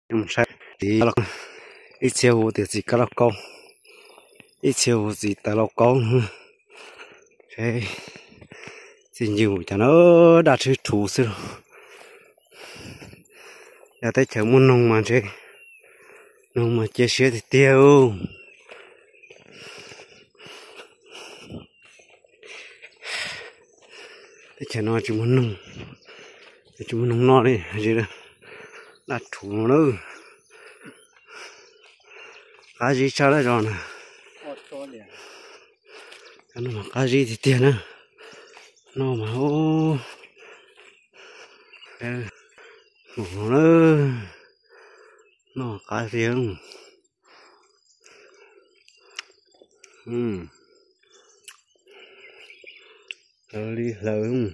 không sai thì ít chiều thì chỉ có con ít chiều gì ta lo con thế thì nhiều cho nó đạt sự thủ sự giờ tới chợ muốn nông mà chứ nông mà chia sẻ thì tiêu tới chợ nó chỉ muốn nông nó đi gì đó đạt thủ nữa cái gì sao đấy rồi nè nó mà cái gì thì tiền nữa nó mà ô nó cái gì không đi lớn